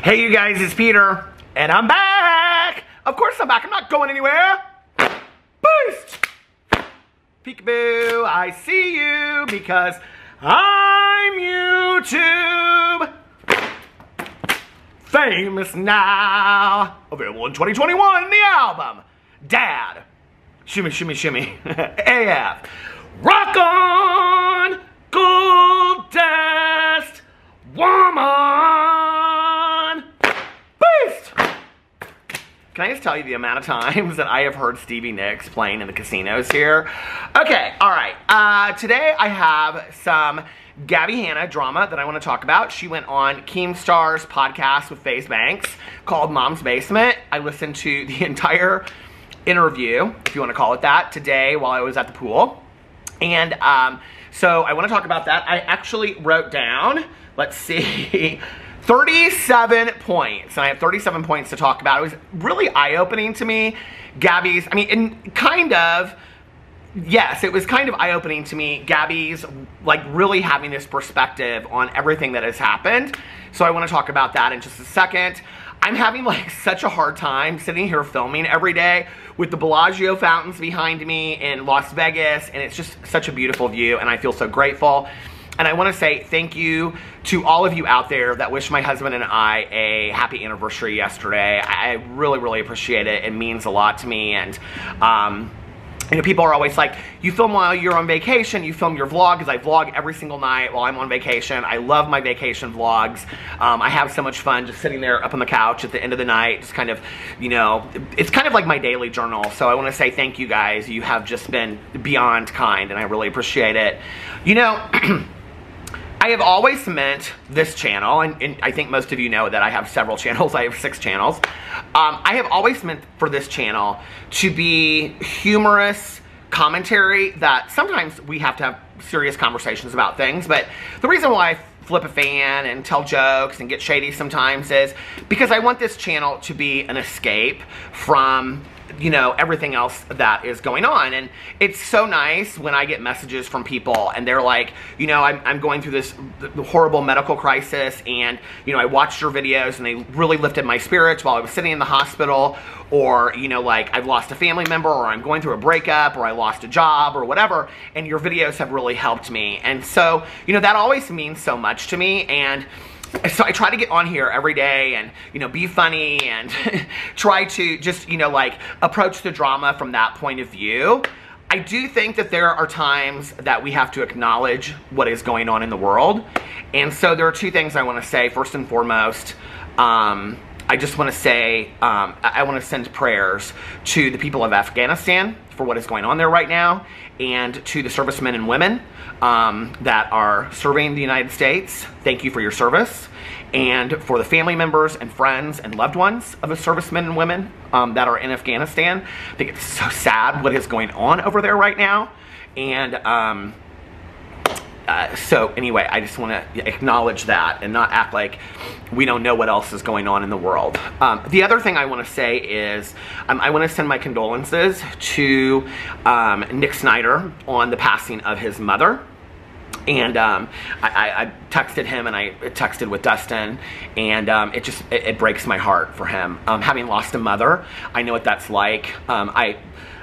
Hey you guys, it's Peter, and I'm back! Of course I'm back, I'm not going anywhere! Boost! Peekaboo, I see you because I'm YouTube! Famous now! Available in 2021, the album, Dad, Shimmy Shimmy Shimmy, AF, Rock On, Gold Dust, Woman, Boost! Can I just tell you the amount of times that I have heard Stevie Nicks playing in the casinos here? Okay, alright, today I have some Gabby Hanna drama that I want to talk about. She went on Keemstar's podcast with FaZe Banks called Mom's Basement. I listened to the entire interview, if you want to call it that, today while I was at the pool. And so I want to talk about that. I actually wrote down, let's see, 37 points. And I have 37 points to talk about. It was really eye-opening to me. Gabby's, I mean, and kind of, yes, it was kind of eye-opening to me. Gabby's, like, really having this perspective on everything that has happened. So I want to talk about that in just a second. I'm having, like, such a hard time sitting here filming every day with the Bellagio fountains behind me in Las Vegas, and it's just such a beautiful view, and I feel so grateful. And I want to say thank you to all of you out there that wished my husband and I a happy anniversary yesterday. I really, really appreciate it. It means a lot to me, and you know, people are always like, you film while you're on vacation, you film your vlog, because I vlog every single night while I'm on vacation. I love my vacation vlogs. I have so much fun just sitting there up on the couch at the end of the night, just kind of, you know, it's kind of like my daily journal. So I want to say thank you guys. You have just been beyond kind, and I really appreciate it. You know, I have always meant this channel, and I think most of you know that I have several channels. I have 6 channels. I have always meant for this channel to be humorous commentary that sometimes we have to have serious conversations about things, but the reason why I flip a fan and tell jokes and get shady sometimes is because I want this channel to be an escape from, you know, everything else that is going on. And it's so nice when I get messages from people and they're like, you know, I'm going through this horrible medical crisis, and, you know, I watched your videos and they really lifted my spirits while I was sitting in the hospital, or, you know, like, I've lost a family member, or I'm going through a breakup, or I lost a job, or whatever, and your videos have really helped me. And so, you know, that always means so much to me. And so I try to get on here every day and, you know, be funny and try to just, you know, like, approach the drama from that point of view. I do think that there are times that we have to acknowledge what is going on in the world. And so there are 2 things I want to say. First and foremost, I just want to say, I want to send prayers to the people of Afghanistan for what is going on there right now, and to the servicemen and women that are serving the United States. Thank you for your service. And for the family members and friends and loved ones of the servicemen and women that are in Afghanistan. I think it's so sad what is going on over there right now. And so anyway, I just want to acknowledge that and not act like we don't know what else is going on in the world. The other thing I want to say is I want to send my condolences to Nick Snyder on the passing of his mother. And I texted him, and I texted with Dawson, and it breaks my heart for him. Having lost a mother, I know what that's like.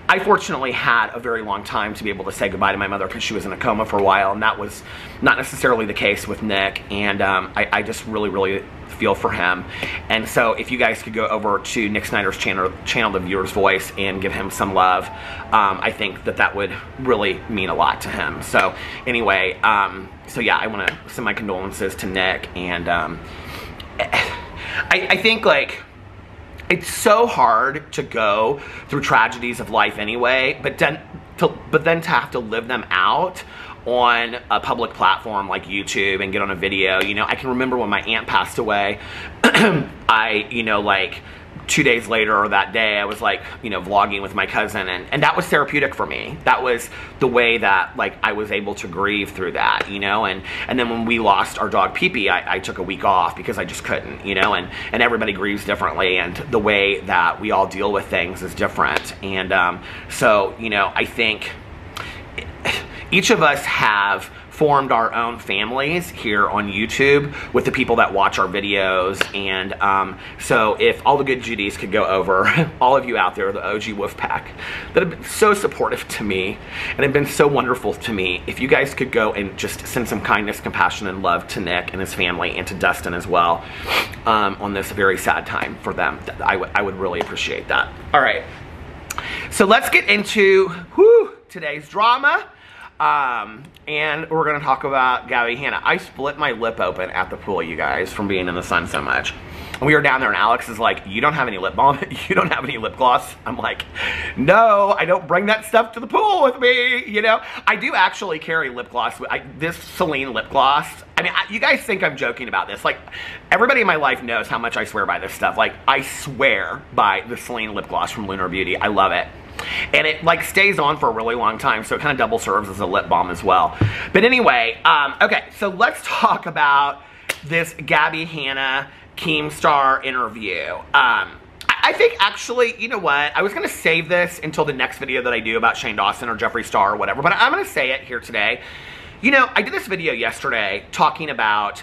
I fortunately had a very long time to be able to say goodbye to my mother because she was in a coma for a while, and that was not necessarily the case with Nick. And I just really, really feel for him. And so if you guys could go over to Nick Snyder's channel, The Viewer's Voice, and give him some love, I think that that would really mean a lot to him. So anyway, so yeah, I want to send my condolences to Nick. And I think, like, it's so hard to go through tragedies of life anyway, but then to have to live them out on a public platform like YouTube and get on a video. You know, I can remember when my aunt passed away, you know, like, 2 days later or that day, I was, like, you know, vlogging with my cousin, and that was therapeutic for me. That was the way that, like, I was able to grieve through that, you know. And then when we lost our dog Pee-Pee, I took a week off because I just couldn't, you know. And everybody grieves differently, and the way that we all deal with things is different. And so, you know, I think each of us have formed our own families here on YouTube with the people that watch our videos. And so if all the good Judies could go over, all of you out there, the OG Wolf Pack, that have been so supportive to me and have been so wonderful to me, if you guys could go and just send some kindness, compassion, and love to Nick and his family and to Dustin as well on this very sad time for them, I would really appreciate that. All right. So let's get into today's drama. And we're going to talk about Gabbie Hanna. I split my lip open at the pool, you guys, from being in the sun so much. And we were down there and Alex is like, you don't have any lip balm? You don't have any lip gloss? I'm like, no, I don't bring that stuff to the pool with me, you know? I do actually carry lip gloss. This Celine lip gloss. I mean, you guys think I'm joking about this. Like, everybody in my life knows how much I swear by this stuff. Like, I swear by the Celine lip gloss from Lunar Beauty. I love it. And it like stays on for a really long time, so it kind of double serves as a lip balm as well. But anyway, okay, so let's talk about this Gabbie Hanna Keemstar interview. I think actually, you know what? I was going to save this until the next video that I do about Shane Dawson or Jeffree Star or whatever, but I'm going to say it here today. You know, I did this video yesterday talking about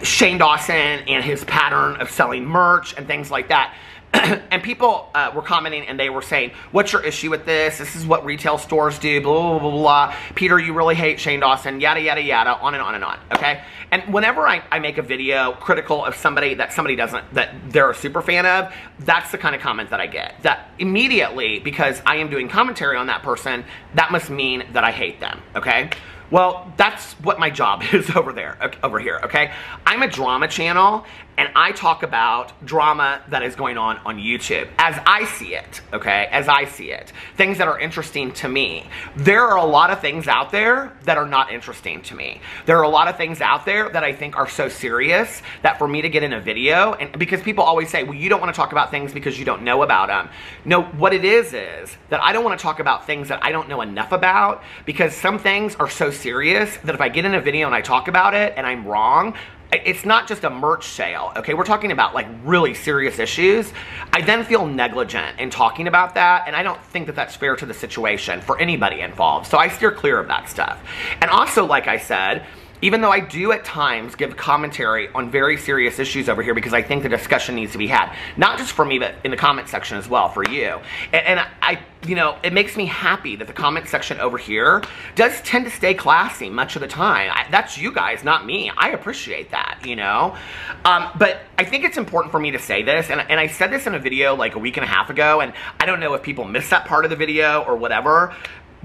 Shane Dawson and his pattern of selling merch and things like that. And people were commenting and they were saying, what's your issue with this? This is what retail stores do, blah, blah, blah, blah. Peter, you really hate Shane Dawson, yada, yada, yada, on and on and on, okay? And whenever I make a video critical of somebody that they're a super fan of, that's the kind of comment that I get. That immediately, because I am doing commentary on that person, that must mean that I hate them, okay? Well, that's what my job is over here, okay? I'm a drama channel, and I talk about drama that is going on YouTube as I see it, okay? As I see it. Things that are interesting to me. There are a lot of things out there that are not interesting to me. There are a lot of things out there that I think are so serious that for me to get in a video, and because people always say, well, you don't want to talk about things because you don't know about them. No, what it is that I don't want to talk about things that I don't know enough about, because some things are so serious that if I get in a video and I talk about it and I'm wrong, it's not just a merch sale, okay? We're talking about like really serious issues. I then feel negligent in talking about that, and I don't think that that's fair to the situation for anybody involved. So I steer clear of that stuff. And also, like I said, even though I do at times give commentary on very serious issues over here because I think the discussion needs to be had, not just for me, but in the comment section as well for you. And I, you know, it makes me happy that the comment section over here does tend to stay classy much of the time. That's you guys, not me. I appreciate that, you know? But I think it's important for me to say this, and I said this in a video like a week and a half ago, and I don't know if people missed that part of the video or whatever,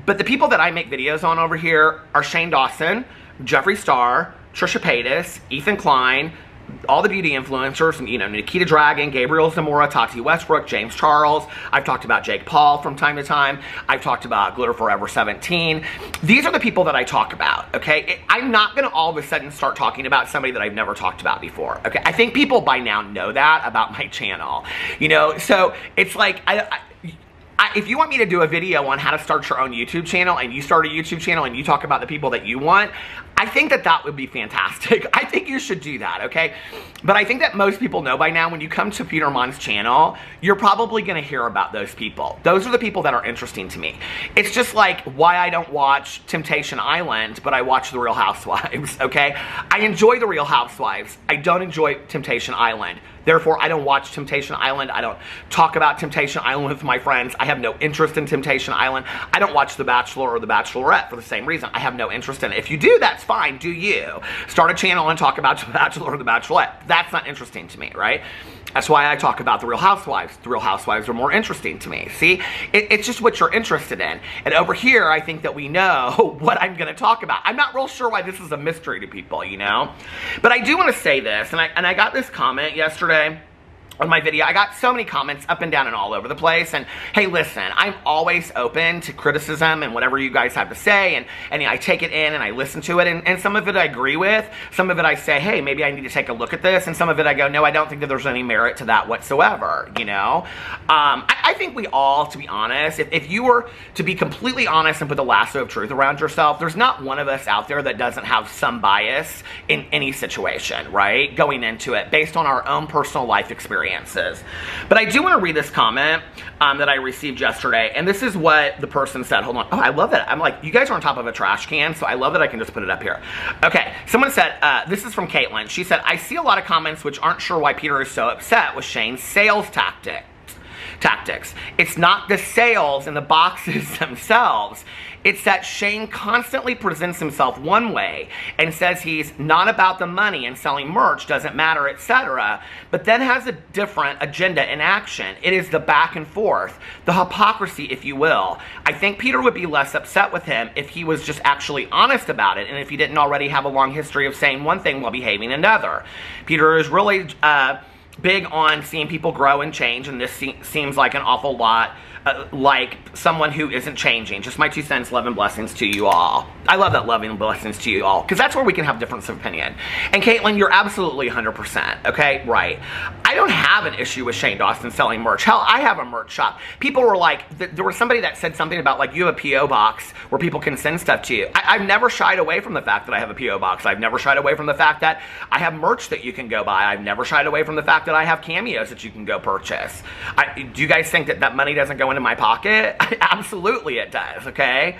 but the people that I make videos on over here are Shane Dawson, Jeffree Star, Trisha Paytas, Ethan Klein, all the beauty influencers, you know, Nikita Dragon, Gabriel Zamora, Tati Westbrook, James Charles. I've talked about Jake Paul from time to time. I've talked about Glitter Forever 17. These are the people that I talk about, okay? I'm not going to all of a sudden start talking about somebody that I've never talked about before, okay? I think people by now know that about my channel, you know? So it's like, if you want me to do a video on how to start your own YouTube channel, and you start a YouTube channel and you talk about the people that you want, I think that that would be fantastic. I think you should do that, okay? But I think that most people know by now when you come to Peter Monn's channel, you're probably going to hear about those people. Those are the people that are interesting to me. It's just like why I don't watch Temptation Island, but I watch The Real Housewives, okay? I enjoy The Real Housewives. I don't enjoy Temptation Island. Therefore, I don't watch Temptation Island. I don't talk about Temptation Island with my friends. I have no interest in Temptation Island. I don't watch The Bachelor or The Bachelorette for the same reason. I have no interest in it. If you do, that's fine. Do you. Start a channel and talk about The Bachelor or The Bachelorette. That's not interesting to me, right? That's why I talk about The Real Housewives. The Real Housewives are more interesting to me. See? It's just what you're interested in. And over here, I think that we know what I'm going to talk about. I'm not real sure why this is a mystery to people, you know? But I do want to say this, and I got this comment yesterday on my video. I got so many comments up and down and all over the place, and hey, listen, I'm always open to criticism and whatever you guys have to say, and I take it in and I listen to it, and some of it I agree with, some of it I say, hey, maybe I need to take a look at this, and some of it I go, no, I don't think that there's any merit to that whatsoever, you know? I think we all, to be honest, if you were to be completely honest and put the lasso of truth around yourself, there's not one of us out there that doesn't have some bias in any situation, right? Going into it based on our own personal life experience. experiences. But I do want to read this comment that I received yesterday, and this is what the person said. Hold on. Oh, I love that. I'm like, you guys are on top of a trash can, so I love that I can just put it up here. Okay, someone said, this is from Caitlin. She said, I see a lot of comments which aren't sure why Peter is so upset with Shane's sales tactics. It's not the sales in the boxes themselves. It's that Shane constantly presents himself one way and says he's not about the money and selling merch doesn't matter, etc., but then has a different agenda in action. It is the back and forth, the hypocrisy, if you will. I think Peter would be less upset with him if he was just actually honest about it and if he didn't already have a long history of saying one thing while behaving another. Peter is really big on seeing people grow and change, and this seems like an awful lot like someone who isn't changing. Just my 2 cents. Love and blessings to you all. I love that, love and blessings to you all, because that's where we can have difference of opinion. And Caitlin, you're absolutely 100%, okay? Right. I don't have an issue with Shane Dawson selling merch. Hell, I have a merch shop. People were like, there was somebody that said something about, like, you have a P.O. box where people can send stuff to you. I've never shied away from the fact that I have a P.O. box. I've never shied away from the fact that I have merch that you can go buy. I've never shied away from the fact that I have cameos that you can go purchase. Do you guys think that that money doesn't go into my pocket? Absolutely it does, okay?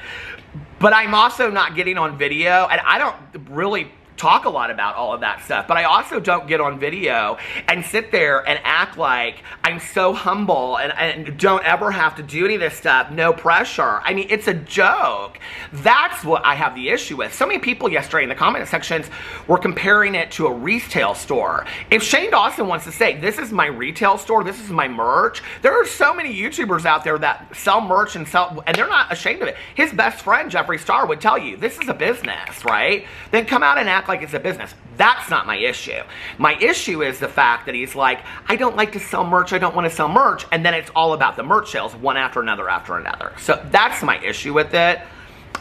But I'm also not getting on video, and I don't really talk a lot about all of that stuff, but I also don't get on video and sit there and act like I'm so humble and don't ever have to do any of this stuff, no pressure. I mean, it's a joke. That's what I have the issue with. So many people yesterday in the comment sections were comparing it to a retail store. If Shane Dawson wants to say, this is my retail store, this is my merch, there are so many YouTubers out there that sell merch and they're not ashamed of it. His best friend, Jeffree Star, would tell you, this is a business, right? Then come out and act like it's a business. That's not my issue. My issue is the fact that he's like, I don't like to sell merch, I don't want to sell merch, and then it's all about the merch sales, one after another after another. So that's my issue with it.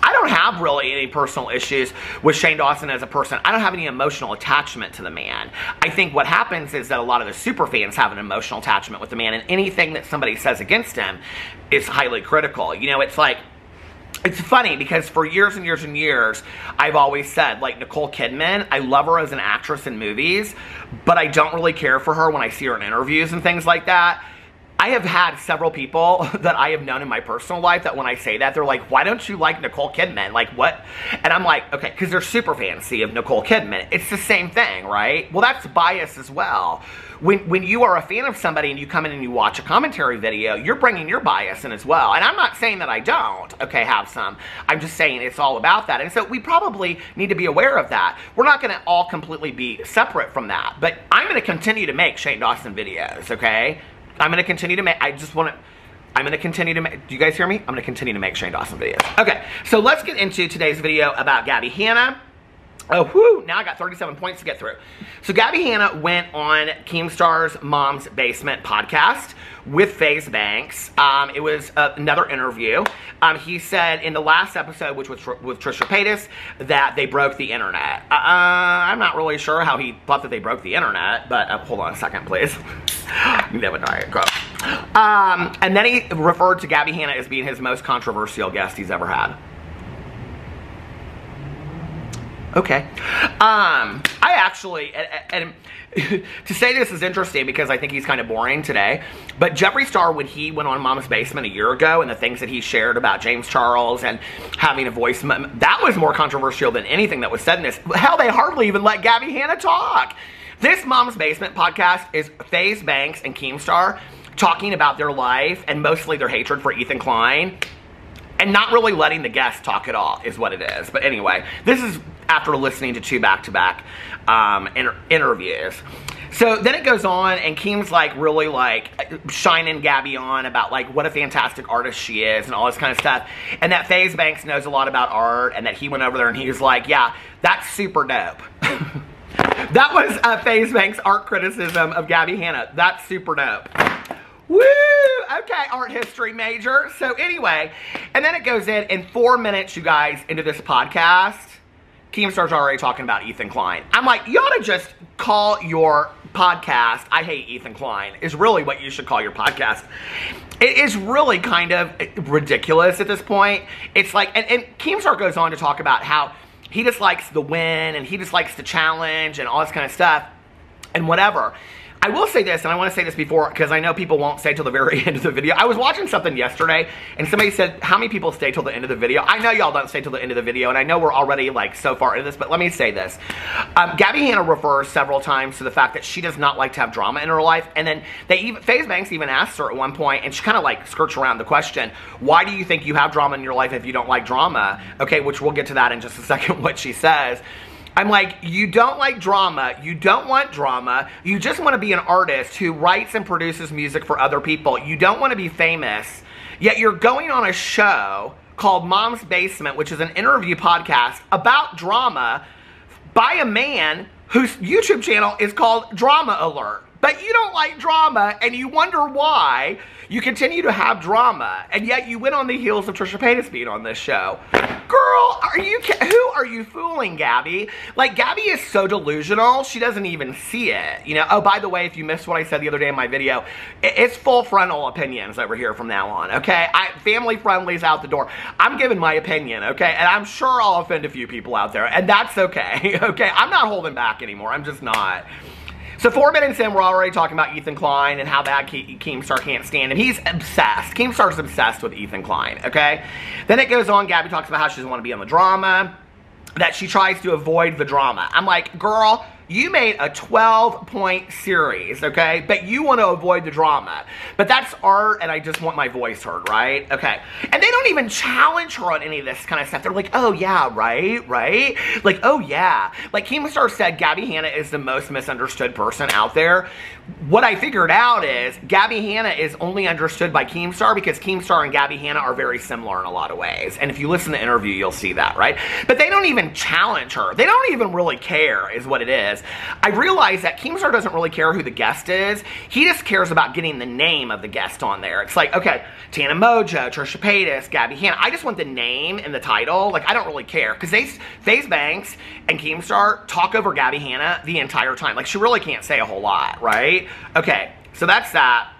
I don't have really any personal issues with Shane Dawson as a person. I don't have any emotional attachment to the man. I think what happens is that a lot of the super fans have an emotional attachment with the man, and anything that somebody says against him is highly critical. You know, it's like, it's funny because for years and years and years, I've always said, like, Nicole Kidman, I love her as an actress in movies, but I don't really care for her when I see her in interviews and things like that. I have had several people that I have known in my personal life that when I say that, they're like, why don't you like Nicole Kidman? Like, what? And I'm like, okay, because they're super fancy of Nicole Kidman. It's the same thing, right? Well, that's bias as well. When you are a fan of somebody and you come in and you watch a commentary video, you're bringing your bias in as well. And I'm not saying that I don't, okay, have some. I'm just saying it's all about that. And so we probably need to be aware of that. We're not going to all completely be separate from that. But I'm going to continue to make Shane Dawson videos, okay? I'm going to continue to make, I'm going to continue to make, do you guys hear me? I'm going to continue to make Shane Dawson videos. Okay, so let's get into today's video about Gabbie Hanna. Oh, whoo, now I got 37 points to get through. So Gabbie Hanna went on Keemstar's Mom's Basement podcast with FaZe Banks. It was another interview. He said in the last episode, which was with Trisha Paytas, that they broke the internet. I'm not really sure how he thought that they broke the internet, but hold on a second, please. Never Diet Coke. And then he referred to Gabbie Hanna as being his most controversial guest he's ever had. Okay. I actually, and to say this is interesting because I think he's kind of boring today, but Jeffree Star, when he went on Mom's Basement a year ago and the things that he shared about James Charles and having a voice, that was more controversial than anything that was said in this. Hell, they hardly even let Gabbie Hanna talk. This Mom's Basement podcast is FaZe Banks and Keemstar talking about their life and mostly their hatred for Ethan Klein. And not really letting the guests talk at all is what it is. But anyway, this is after listening to 2 back-to-back interviews. So then it goes on, and Keem's like really like shining Gabbie on about like what a fantastic artist she is and all this kind of stuff. And that FaZe Banks knows a lot about art, and that he went over there and he was like, yeah, that's super dope. That was FaZe Banks' art criticism of Gabbie Hanna. That's super dope. Woo! Okay, art history major. So anyway, and then it goes in 4 minutes, you guys, into this podcast, Keemstar's already talking about Ethan Klein. I'm like, you ought to just call your podcast, I Hate Ethan Klein, is really what you should call your podcast. It is really kind of ridiculous at this point. It's like, and Keemstar goes on to talk about how he just likes the win, and he just likes the challenge, and all this kind of stuff, and whatever. I will say this, and I want to say this before, because I know people won't stay till the very end of the video. I was watching something yesterday, and somebody said, how many people stay till the end of the video? I know y'all don't stay till the end of the video, and I know we're already, like, so far into this, but let me say this. Gabby Hanna refers several times to the fact that she does not like to have drama in her life, and then FaZe Banks even asked her at one point, and she kind of, like, skirts around the question, why do you think you have drama in your life if you don't like drama? Okay, which we'll get to that in just a second, what she says. I'm like, you don't like drama, you don't want drama, you just want to be an artist who writes and produces music for other people. You don't want to be famous, yet you're going on a show called Mom's Basement, which is an interview podcast about drama by a man whose YouTube channel is called Drama Alert. But you don't like drama, and you wonder why you continue to have drama, and yet you went on the heels of Trisha Paytas being on this show. Girl, who are you fooling, Gabby? Like, Gabby is so delusional, she doesn't even see it. You know, oh, by the way, if you missed what I said the other day in my video, it's full frontal opinions over here from now on, okay? Family friendly's out the door. I'm giving my opinion, okay? And I'm sure I'll offend a few people out there, and that's okay, okay? I'm not holding back anymore, I'm just not. So 4 minutes in, we're already talking about Ethan Klein and how bad Keemstar can't stand him. He's obsessed. Keemstar's obsessed with Ethan Klein, okay? Then it goes on, Gabby talks about how she doesn't want to be on the drama, that she tries to avoid the drama. I'm like, girl, you made a 12-point series, okay? But you want to avoid the drama. But that's art, and I just want my voice heard, right? Okay. And they don't even challenge her on any of this kind of stuff. They're like, oh, yeah, right? Like, oh, yeah. Like, Keemstar said Gabby Hanna is the most misunderstood person out there. What I figured out is Gabby Hanna is only understood by Keemstar because Keemstar and Gabby Hanna are very similar in a lot of ways. And if you listen to the interview, you'll see that, right? But they don't even challenge her. They don't even really care, is what it is. I realize that Keemstar doesn't really care who the guest is. He just cares about getting the name of the guest on there. It's like, okay, Tana Mojo, Trisha Paytas, Gabby Hanna. I just want the name and the title. Like, I don't really care. Because FaZe Banks and Keemstar talk over Gabby Hanna the entire time. Like, she really can't say a whole lot, right? Okay, so that's that.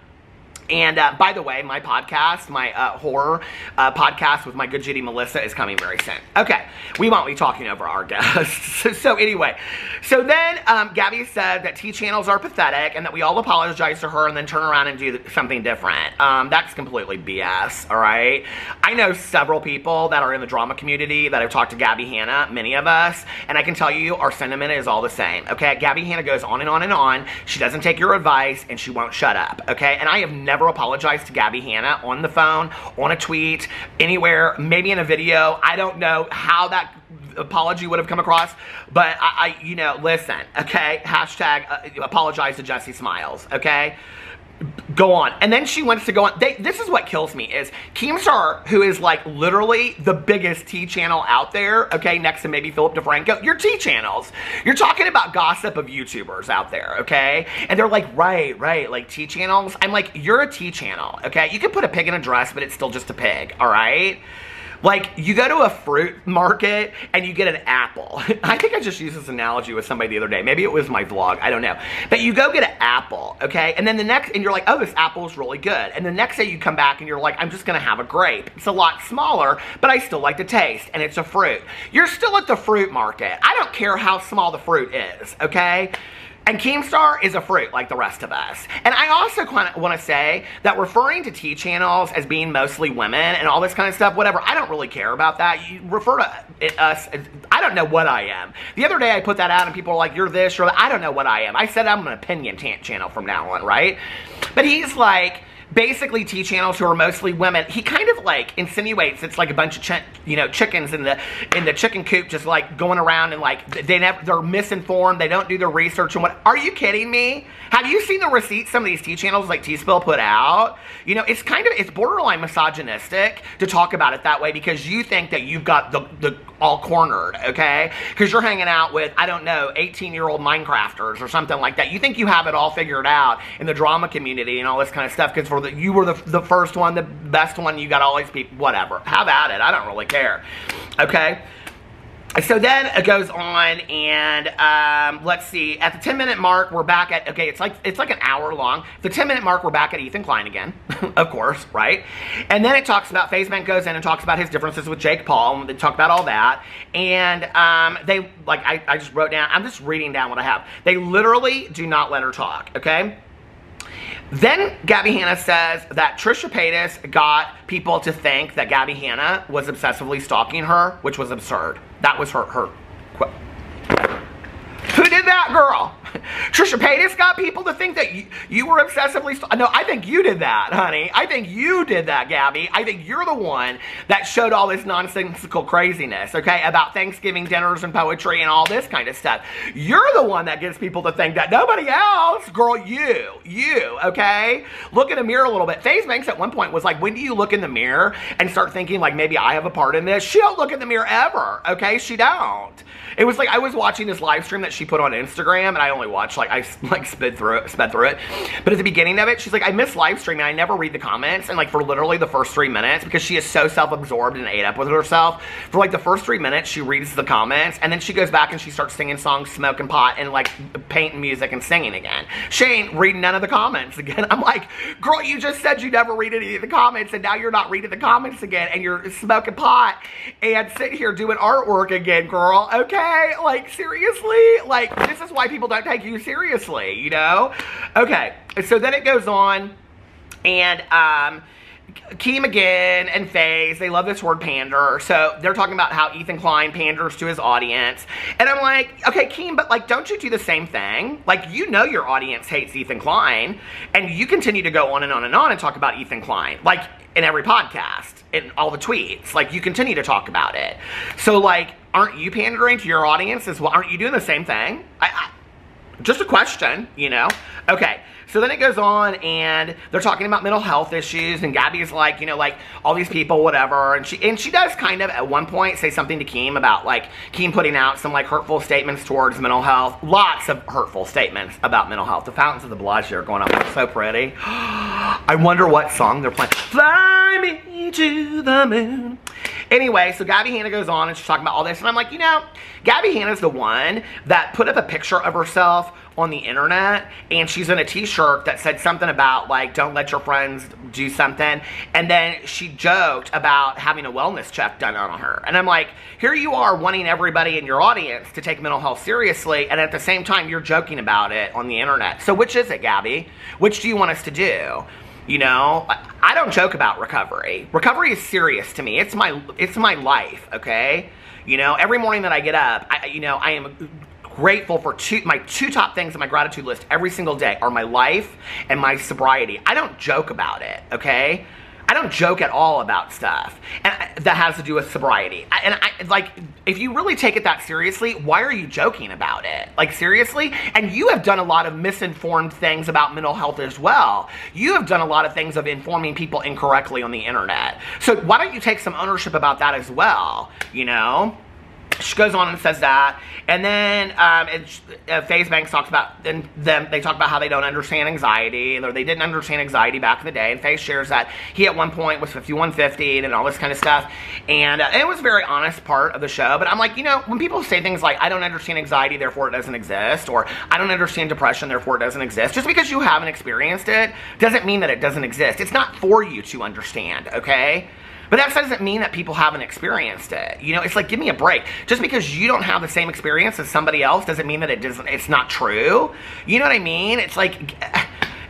And by the way, my podcast, my horror podcast with my good Judy Melissa is coming very soon. Okay, we won't be talking over our guests. So anyway, so then Gabby said that T channels are pathetic and that we all apologize to her and then turn around and do something different. That's completely BS, all right? I know several people that are in the drama community that have talked to Gabby Hanna, many of us, and I can tell you our sentiment is all the same, okay? Gabby Hanna goes on and on and on. She doesn't take your advice and she won't shut up, okay? And I have never apologized to Gabby Hanna on the phone, on a tweet, anywhere, maybe in a video. I don't know how that apology would have come across, but you know, listen, okay? Hashtag apologize to Jessie Smiles, okay? Go on. And then she wants to go on. This is what kills me is Keemstar, who is like literally the biggest T channel out there, okay, next to maybe Philip DeFranco, you're T channels. You're talking about gossip of YouTubers out there, okay? And they're like, right, like T channels. I'm like, you're a T channel, okay? You can put a pig in a dress, but it's still just a pig, all right? Like, you go to a fruit market and you get an apple. I think I just used this analogy with somebody the other day. Maybe it was my vlog. I don't know. But you go get an apple, okay? And then and you're like, oh, this apple is really good. And the next day you come back and you're like, I'm just going to have a grape. It's a lot smaller, but I still like the taste. And it's a fruit. You're still at the fruit market. I don't care how small the fruit is, okay? And Keemstar is a fruit like the rest of us. And I also want to say that referring to T channels as being mostly women and all this kind of stuff, whatever, I don't really care about that. You refer to us, I don't know what I am. The other day I put that out and people are like, you're this, you're that. I don't know what I am. I said I'm an opinion channel from now on, right? But he's like, basically T channels who are mostly women, he kind of like insinuates it's like a bunch of chickens in the chicken coop just like going around and like they're misinformed, they don't do their research and what. Are you kidding me? Have you seen the receipts some of these T channels like T-Spill put out? You know, it's borderline misogynistic to talk about it that way because you think that you've got the all cornered, okay? Because you're hanging out with, I don't know, 18-year-old Minecrafters or something like that. You think you have it all figured out in the drama community and all this kind of stuff because you were the first one, the best one, you got all these people, whatever. Have at it. I don't really care, okay? So then it goes on, and let's see. At the 10-minute mark, we're back at, okay, it's like an hour long. The 10-minute mark, we're back at Ethan Klein again, of course, right? And then it talks about, FaZe Bank goes in and talks about his differences with Jake Paul, and they talk about all that. And they, like, I just wrote down, I'm just reading down what I have. They literally do not let her talk, okay? Then Gabbie Hanna says that Trisha Paytas got people to think that Gabbie Hanna was obsessively stalking her, which was absurd. That was her quote. Who did that, girl? Trisha Paytas got people to think that you were obsessively no, I think you did that, honey. I think you did that, Gabby. I think you're the one that showed all this nonsensical craziness, okay, about Thanksgiving dinners and poetry and all this kind of stuff. You're the one that gets people to think that. Nobody else. Girl, you, okay? Look in the mirror a little bit. FaZe Banks at one point was like, when do you look in the mirror and start thinking, like, maybe I have a part in this? She don't look in the mirror ever, okay? She don't. It was like, I was watching this live stream that she put on Instagram, and I only watched, like, I like sped through it. But at the beginning of it, she's like, I miss live streaming. I never read the comments. And like for literally the first 3 minutes, because she is so self-absorbed and ate up with herself, for like the first 3 minutes, she reads the comments, and then she goes back and she starts singing songs, smoking pot, and like painting music and singing again. She ain't reading none of the comments again. I'm like, girl, you just said you never read any of the comments, and now you're not reading the comments again, and you're smoking pot and sitting here doing artwork again, girl. Okay, like seriously, like this is why people don't take you seriously, you know? Okay, so then it goes on, and Keem again and FaZe, they love this word pander. So they're talking about how Ethan Klein panders to his audience. And I'm like, okay, Keem, but like, don't you do the same thing? Like, you know your audience hates Ethan Klein, and you continue to go on and on and on and talk about Ethan Klein. Like, in every podcast, in all the tweets. Like, you continue to talk about it. So like, aren't you pandering to your audience as well? Aren't you doing the same thing? Just a question, you know? Okay, so then it goes on, and they're talking about mental health issues, and Gabby's like, you know, like, all these people, whatever, and she does kind of, at one point, say something to Keem about, like, Keem putting out some, like, hurtful statements towards mental health. Lots of hurtful statements about mental health. The Fountains of the Blush here going up. They're so pretty. I wonder what song they're playing. Fly me to the moon. Anyway, so Gabbie Hanna goes on, and she's talking about all this, and I'm like, you know, Gabbie Hanna's the one that put up a picture of herself on the internet, and she's in a t-shirt that said something about, like, don't let your friends do something, and then she joked about having a wellness check done on her. And I'm like, here you are wanting everybody in your audience to take mental health seriously, and at the same time, you're joking about it on the internet. So which is it, Gabby? Which do you want us to do? You know, I don't joke about recovery. Recovery is serious to me. It's my life, okay? You know, every morning that I get up, I am grateful for my two top things on my gratitude list every single day are my life and my sobriety. I don't joke about it, okay? I don't joke at all about stuff and that has to do with sobriety. Like, if you really take it that seriously, why are you joking about it? Like, seriously? And you have done a lot of misinformed things about mental health as well. You have done a lot of things of informing people incorrectly on the internet. So why don't you take some ownership about that as well, you know? She goes on and says that, and then FaZe Banks talks about, and they talk about how they don't understand anxiety, or they didn't understand anxiety back in the day, and FaZe shares that he at one point was 5150 and all this kind of stuff, and it was a very honest part of the show, but I'm like, you know, when people say things like, I don't understand anxiety, therefore it doesn't exist, or I don't understand depression, therefore it doesn't exist, just because you haven't experienced it doesn't mean that it doesn't exist. It's not for you to understand, okay? But that doesn't mean that people haven't experienced it. You know, it's like, give me a break. Just because you don't have the same experience as somebody else doesn't mean that it's not true. You know what I mean? It's like,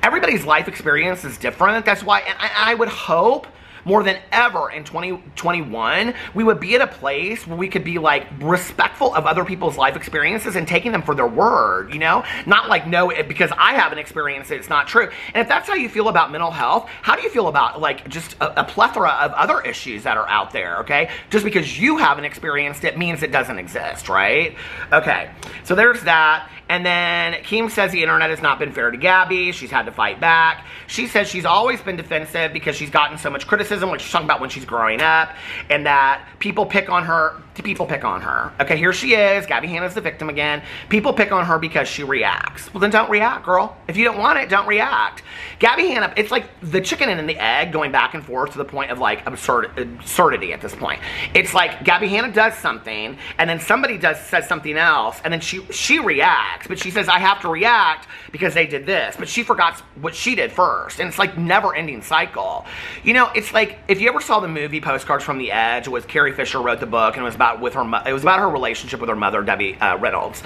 everybody's life experience is different. That's why, and I would hope more than ever in 2021, we would be at a place where we could be like respectful of other people's life experiences and taking them for their word, you know? Not like, no, because I haven't experienced it, it's not true. And if that's how you feel about mental health, how do you feel about like just a plethora of other issues that are out there, okay? Just because you haven't experienced it means it doesn't exist, right? Okay, so there's that. And then Keem says the internet has not been fair to Gabby. She's had to fight back. She says she's always been defensive because she's gotten so much criticism, like she's talking about when she's growing up, and that people pick on her. do people pick on her? Okay, here she is. Gabbie Hanna's the victim again. People pick on her because she reacts. Well, then don't react, girl. If you don't want it, don't react. Gabbie Hanna, it's like the chicken and the egg going back and forth to the point of like absurdity at this point. It's like Gabbie Hanna does something, and then somebody says something else, and then she reacts, but she says, I have to react because they did this, but she forgot what she did first, and it's like never-ending cycle. You know, it's like, if you ever saw the movie Postcards from the Edge, it was Carrie Fisher wrote the book, and it was about her relationship with her mother, Debbie Reynolds,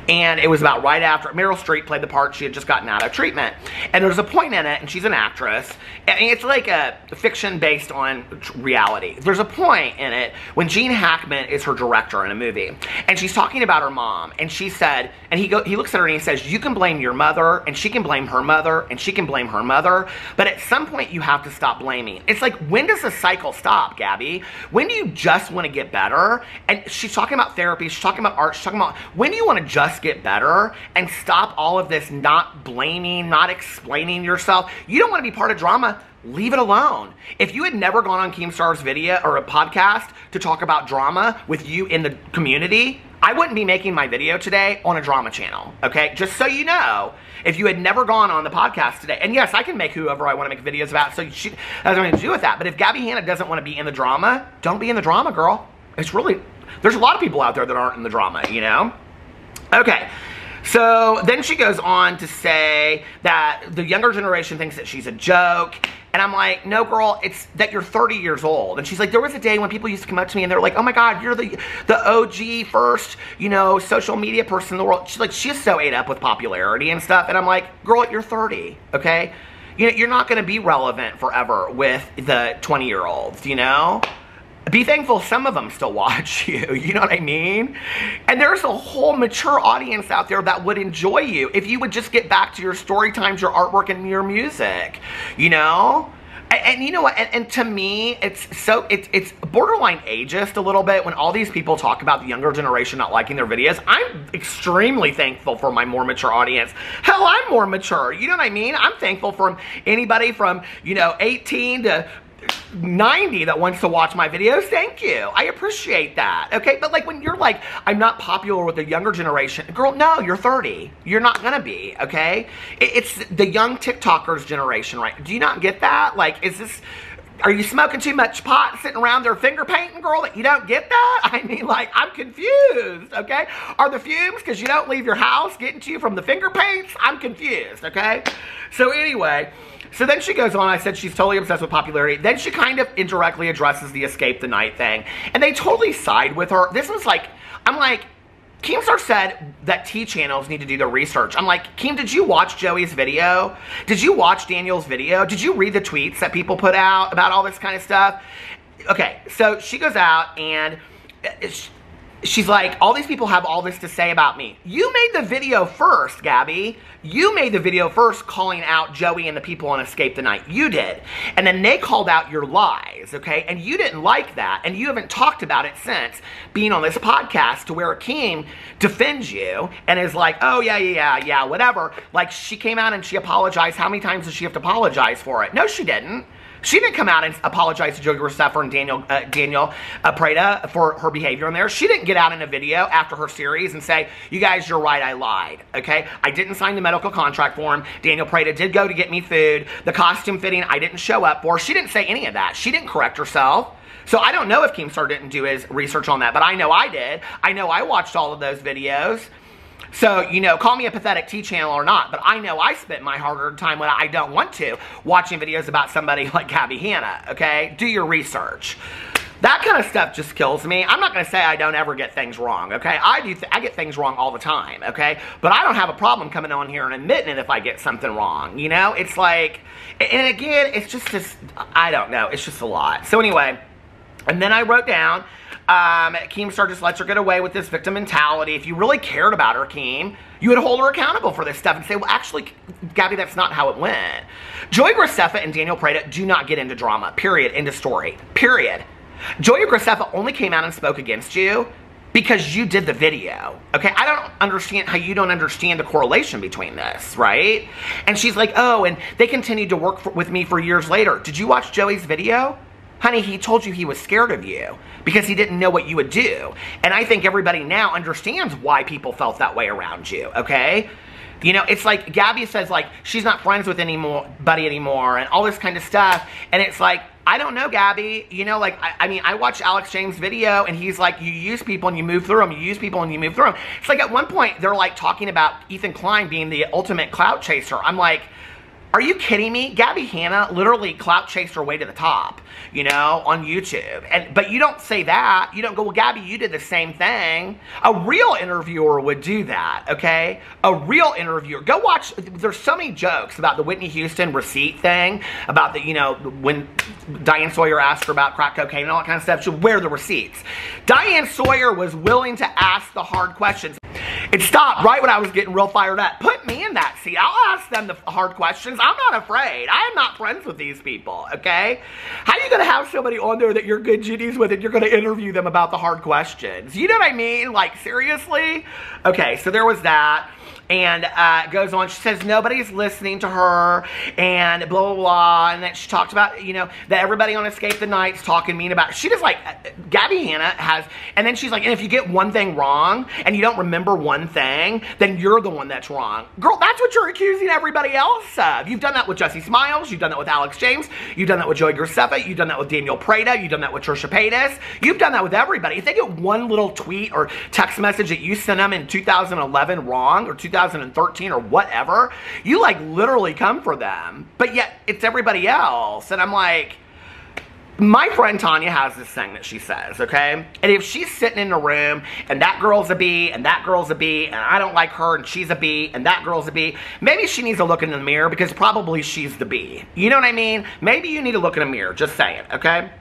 and it was about right after Meryl Streep played the part. She had just gotten out of treatment, and there's a point in it, and she's an actress, and it's like a fiction based on reality. There's a point in it when Gene Hackman is her director in a movie, and she's talking about her mom, and she said, and he looks at her and he says, you can blame your mother, and she can blame her mother, and she can blame her mother, but at some point you have to stop blaming. It's like, when does the cycle stop, Gabbie? When do you just want to get better? And she's talking about therapy, she's talking about art, she's talking about, when do you want to just get better and stop all of this not blaming, not explaining yourself? You don't want to be part of drama. Leave it alone. If you had never gone on Keemstar's video or a podcast to talk about drama with you in the community, I wouldn't be making my video today on a drama channel, okay? Just so you know, if you had never gone on the podcast today, and yes, I can make whoever I want to make videos about, so she has nothing to do with that, but if Gabbie Hanna doesn't want to be in the drama, don't be in the drama, girl. It's really, there's a lot of people out there that aren't in the drama, you know? Okay. So then she goes on to say that the younger generation thinks that she's a joke. And I'm like, no, girl, it's that you're 30 years old. And she's like, there was a day when people used to come up to me and they're like, oh my God, you're the OG first, you know, social media person in the world. She's like, she's so ate up with popularity and stuff. And I'm like, girl, you're 30, okay? You know, you're not going to be relevant forever with the 20-year-olds, you know? Be thankful some of them still watch you, you know what I mean? And there's a whole mature audience out there that would enjoy you if you would just get back to your story times, your artwork, and your music, you know? And you know what, and to me, it's borderline ageist a little bit when all these people talk about the younger generation not liking their videos. I'm extremely thankful for my more mature audience. Hell, I'm more mature, you know what I mean? I'm thankful for anybody from, you know, 18 to 90 that wants to watch my videos. Thank you. I appreciate that. Okay, but like when you're like, I'm not popular with the younger generation, girl, no, you're 30. You're not gonna be, okay? It's the young TikTokers generation, right? Do you not get that? Like, is this, are you smoking too much pot sitting around there finger painting, girl, that you don't get that? I mean, like, I'm confused, okay? Are the fumes, because you don't leave your house, getting to you from the finger paints? I'm confused, okay? So anyway, so then she goes on, I said she's totally obsessed with popularity. Then she kind of indirectly addresses the escape the night thing. And they totally side with her. This was like, I'm like, Keemstar said that T channels need to do their research. I'm like, Keem, did you watch Joey's video? Did you watch Daniel's video? Did you read the tweets that people put out about all this kind of stuff? Okay, so she goes out and she's like, all these people have all this to say about me. You made the video first, Gabbie. You made the video first calling out Joey and the people on Escape the Night. You did. And then they called out your lies, okay? And you didn't like that. And you haven't talked about it since being on this podcast to where Keem defends you and is like, oh, yeah, whatever. Like, she came out and she apologized. How many times does she have to apologize for it? No, she didn't. She didn't come out and apologize to Joey Graceffa and Daniel Paytas for her behavior in there. She didn't get out in a video after her series and say, you guys, you're right, I lied, okay? I didn't sign the medical contract for him. Daniel Paytas did go to get me food. The costume fitting, I didn't show up for. She didn't say any of that. She didn't correct herself. So I don't know if Keemstar didn't do his research on that, but I know I did. I know I watched all of those videos. So, you know, call me a pathetic T channel or not, but I know I spent my hard-earned time when I don't want to, watching videos about somebody like Gabbie Hanna, okay? Do your research. That kind of stuff just kills me. I'm not going to say I don't ever get things wrong, okay? I get things wrong all the time, okay? But I don't have a problem coming on here and admitting it if I get something wrong, you know? It's like, and again, it's just I don't know. It's just a lot. So anyway, and then I wrote down, Keemstar just lets her get away with this victim mentality. If you really cared about her, Keem, you would hold her accountable for this stuff and say, well, actually, Gabbie, that's not how it went. Joey Graceffa and Daniel Paytas do not get into drama, period, end of story, period. Joey Graceffa only came out and spoke against you because you did the video, okay? I don't understand how you don't understand the correlation between this, right? And she's like, oh, and they continued to work with me for years later. Did you watch Joey's video? Honey, he told you he was scared of you because he didn't know what you would do. And I think everybody now understands why people felt that way around you, okay? You know, it's like Gabbie says, like, she's not friends with anybody anymore and all this kind of stuff. And it's like, I don't know, Gabbie. You know, like, I mean, I watched Alex James' video and he's like, you use people and you move through them. You use people and you move through them. It's like at one point, they're like talking about Ethan Klein being the ultimate clout chaser. I'm like, are you kidding me? Gabbie Hanna literally clout chased her way to the top, you know, on YouTube. But you don't say that. You don't go, well, Gabbie, you did the same thing. A real interviewer would do that, okay? A real interviewer. Go watch. There's so many jokes about the Whitney Houston receipt thing, about the, you know, when Diane Sawyer asked her about crack cocaine and all that kind of stuff. She'll wear the receipts. Diane Sawyer was willing to ask the hard questions. It stopped right when I was getting real fired up. Put me in that seat. I'll ask them the hard questions. I'm not afraid. I am not friends with these people, okay? How are you going to have somebody on there that you're good G's with and you're going to interview them about the hard questions? You know what I mean? Like, seriously? Okay, so there was that. And goes on, she says nobody's listening to her and blah, blah, blah. And then she talks about, you know, that everybody on Escape the Night's talking mean about, she just like, Gabbie Hanna has, and then she's like, and if you get one thing wrong and you don't remember one thing, then you're the one that's wrong. Girl, that's what you're accusing everybody else of. You've done that with Jessie Smiles. You've done that with Alex James. You've done that with Joey Graceffa. You've done that with Daniel Prada. You've done that with Trisha Paytas. You've done that with everybody. If they get one little tweet or text message that you sent them in 2011 wrong or 2013 or whatever, you like literally come for them. But yet it's everybody else. And I'm like, my friend Tanya has this thing that she says, okay? And if she's sitting in a room and that girl's a B and that girl's a B and I don't like her and she's a B and that girl's a B, maybe she needs to look in the mirror because probably she's the B. You know what I mean? Maybe you need to look in a mirror, just saying, okay?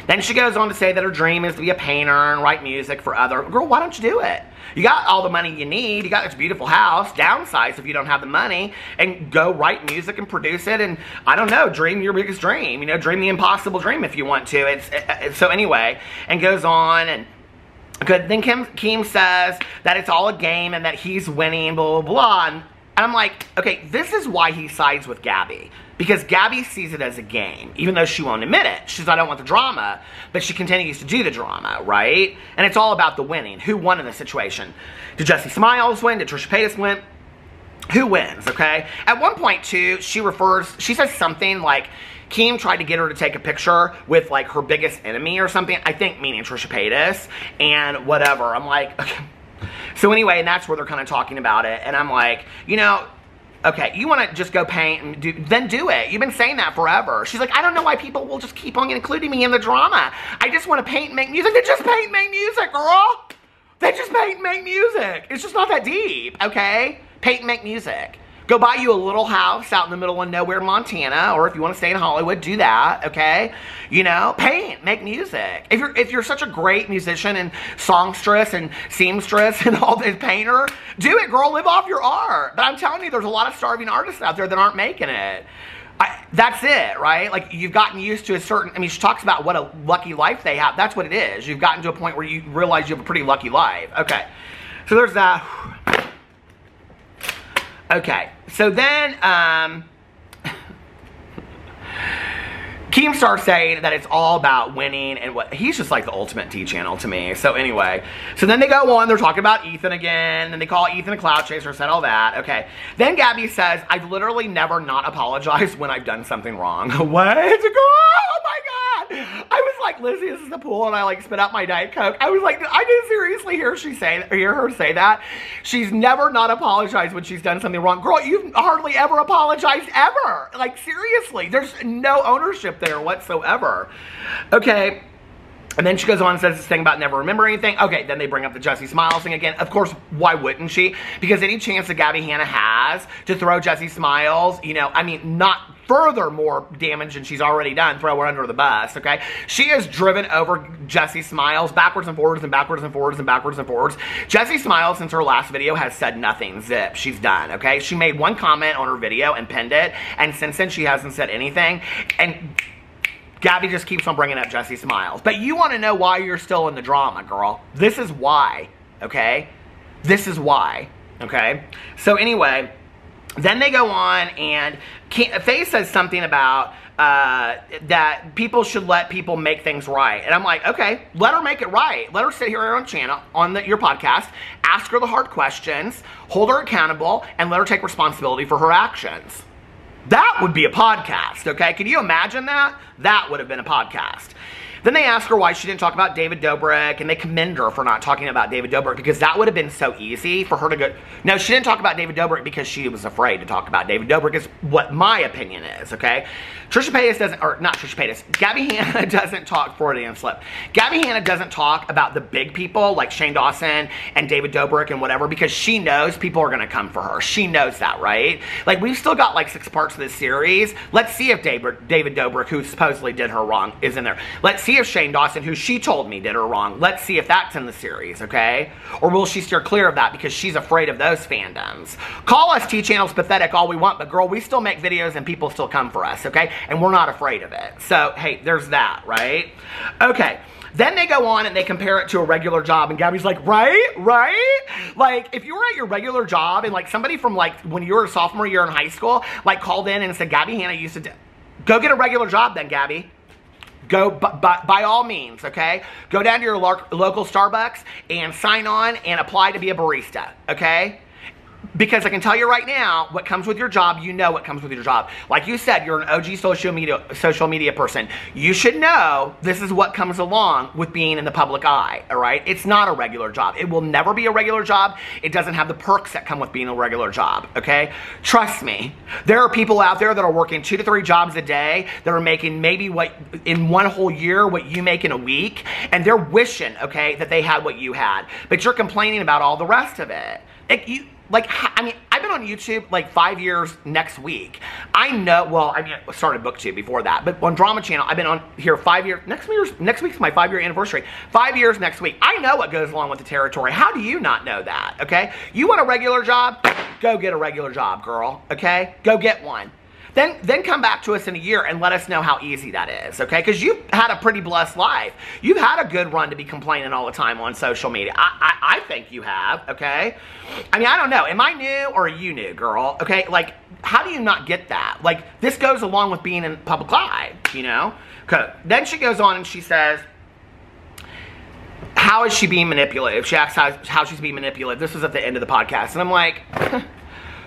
Then she goes on to say that her dream is to be a painter and write music for other. Girl, why don't you do it? You got all the money you need. You got this beautiful house. Downsize if you don't have the money. And go write music and produce it. And, I don't know, dream your biggest dream. You know, dream the impossible dream if you want to. So anyway, and goes on and... Good. Then Keem says that it's all a game and that he's winning, blah, blah, blah. And I'm like, okay, this is why he sides with Gabbie. Because Gabbie sees it as a game, even though she won't admit it. She says, I don't want the drama, but she continues to do the drama, right? And it's all about the winning. Who won in this situation? Did Jessie Smiles win? Did Trisha Paytas win? Who wins, okay? At one point, too, she says something like, Keem tried to get her to take a picture with, like, her biggest enemy or something. I think meaning Trisha Paytas and whatever. I'm like, okay. So anyway, and that's where they're kind of talking about it. And I'm like, you know, okay, you want to just go paint and then do it. You've been saying that forever. She's like, I don't know why people will just keep on including me in the drama. I just want to paint and make music. Then just paint and make music, girl. Then just paint and make music. It's just not that deep, okay? Paint and make music. Go buy you a little house out in the middle of nowhere, Montana, or if you want to stay in Hollywood, do that, okay? You know, paint, make music. If you're such a great musician and songstress and seamstress and all this painter, do it, girl. Live off your art. But I'm telling you, there's a lot of starving artists out there that aren't making it. That's it, right? Like, you've gotten used to a certain... I mean, she talks about what a lucky life they have. That's what it is. You've gotten to a point where you realize you have a pretty lucky life. Okay. So there's that... Okay, so then, Keem starts saying that it's all about winning and what, he's just like the ultimate T channel to me. So anyway, so then they go on, they're talking about Ethan again, and they call Ethan a clout chaser, said all that, okay. Then Gabbie says, I've literally never not apologized when I've done something wrong. What? Oh my God. I was like, Lizzie, this is the pool, and I like spit out my Diet Coke. I was like, I did seriously hear her say that. She's never not apologized when she's done something wrong. Girl, you've hardly ever apologized ever. Like, seriously, there's no ownership there whatsoever. Okay. And then she goes on and says this thing about never remember anything. Okay, then they bring up the Jessie Smiles thing again. Of course, why wouldn't she? Because any chance that Gabbie Hanna has to throw Jessie Smiles, you know, I mean, not further more damage than she's already done, throw her under the bus, okay? She has driven over Jessie Smiles backwards and forwards and backwards and forwards and backwards and forwards. Jessie Smiles, since her last video, has said nothing. Zip. She's done, okay? She made one comment on her video and pinned it, and since then, she hasn't said anything. And Gabbie just keeps on bringing up Jessie Smiles. But you want to know why you're still in the drama, girl. This is why, okay? This is why, okay? So anyway, Then they go on and Faye says something about that people should let people make things right. And I'm like, okay, let her make it right. Let her sit here on channel, on your podcast, ask her the hard questions, hold her accountable, and let her take responsibility for her actions. That would be a podcast, okay? Can you imagine that? That would have been a podcast. Then they ask her why she didn't talk about David Dobrik, and they commend her for not talking about David Dobrik, because that would have been so easy for her to go. No, she didn't talk about David Dobrik because she was afraid to talk about David Dobrik, is what my opinion is, okay? Trisha Paytas doesn't, or not Trisha Paytas, Gabbie Hanna doesn't talk, Freudian slip. Gabbie Hanna doesn't talk about the big people like Shane Dawson and David Dobrik and whatever, because she knows people are going to come for her. She knows that, right? Like, we've still got like 6 parts of this series. Let's see if David Dobrik, who supposedly did her wrong, is in there. Let's see if Shane Dawson, who she told me did her wrong, let's see if that's in the series, okay? Or will she steer clear of that because she's afraid of those fandoms? Call us T-Channel's pathetic all we want, but girl, we still make videos and people still come for us, okay? And we're not afraid of it. So, hey, there's that, right? Okay. Then they go on and they compare it to a regular job, and Gabby's like, right? Like, if you were at your regular job and like somebody from like when you were a sophomore year in high school, like called in and said, Gabbie Hanna used to go get a regular job then, Gabby. Go, by all means, okay? Go down to your local Starbucks and sign on and apply to be a barista, okay? Because I can tell you right now, what comes with your job, you know what comes with your job. Like you said, you're an OG social media person. You should know this is what comes along with being in the public eye, all right? It's not a regular job. It will never be a regular job. It doesn't have the perks that come with being a regular job, okay? Trust me. There are people out there that are working 2 to 3 jobs a day that are making maybe what, in one whole year, what you make in a week, and they're wishing, okay, that they had what you had. But you're complaining about all the rest of it. I mean, I've been on YouTube like 5 years next week. I know, well, I mean, I started BookTube before that, but on Drama Channel, I've been on here 5 years. Next week's my 5-year anniversary. 5 years next week. I know what goes along with the territory. How do you not know that, okay? You want a regular job? Go get a regular job, girl, okay? Go get one. Then come back to us in a year and let us know how easy that is, okay? Because you've had a pretty blessed life. You've had a good run to be complaining all the time on social media. I think you have, okay? I mean, I don't know. Am I new or are you new, girl? Okay, like, how do you not get that? Like, this goes along with being in public eye, you know? Okay. Then she goes on and she says, how is she being manipulative? She asks how she's being manipulative. This was at the end of the podcast. And I'm like...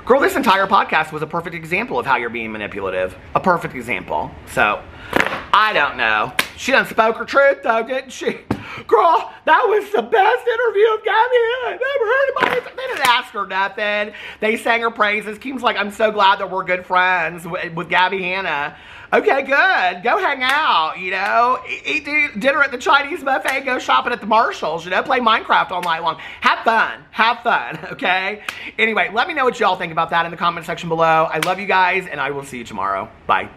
Girl, this entire podcast was a perfect example of how you're being manipulative. A perfect example. So, I don't know. She done spoke her truth though, didn't she? Girl, that was the best interview of Gabby I've ever heard about it. They didn't ask her nothing. They sang her praises. Kim's like, I'm so glad that we're good friends with Gabby Hanna. Okay, good. Go hang out, you know. Eat dinner at the Chinese buffet. Go shopping at the Marshalls, you know. Play Minecraft all night long. Have fun, okay? Anyway, let me know what y'all think about that in the comment section below. I love you guys, and I will see you tomorrow. Bye.